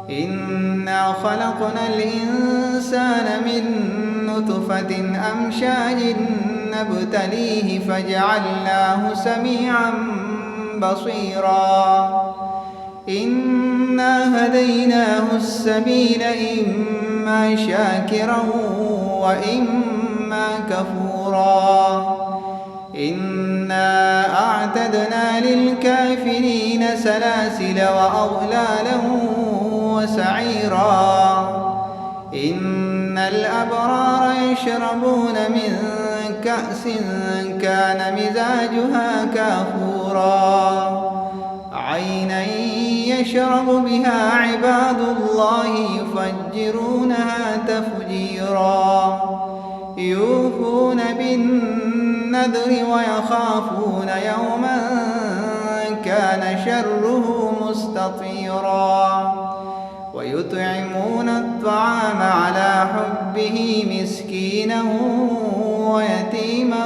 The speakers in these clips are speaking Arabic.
إنا خلقنا الإنسان من نطفة أمشاج نبتليه فجعلناه سميعا بصيرا إنا هديناه السبيل إما شاكرا وإما كفورا إنا أعتدنا للكافرين سلاسل وأغلالا وسعيرا إن الأبرار يشربون من كأس كان مزاجها كافورا عينا يشرب بها عباد الله يفجرونها تفجيرا يوفون بالنذر ويخافون يوما كان شره مستطيرا ويطعمون الطعام على حبه مسكينا ويتيما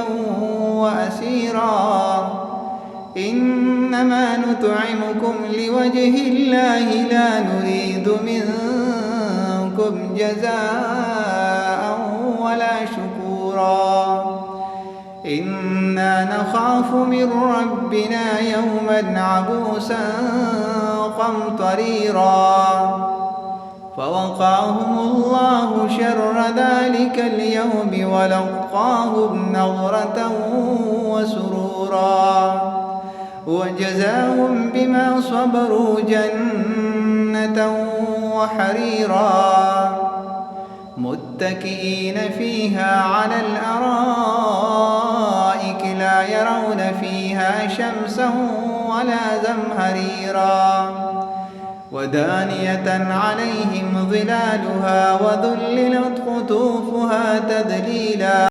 وأسيرا إنما نطعمكم لوجه الله لا نريد منكم جزاء ولا شكورا إنا نخاف من ربنا يوما عبوسا قمطريرا فوقاهم الله شر ذلك اليوم ولقاهم نضرة وسرورا وجزاهم بما صبروا جنة وحريرا متكئين فيها على الأرائك لا يرون فيها شمسا ولا زمهريرا ودانية عليهم ظلالها وذللت قطوفها تذليلا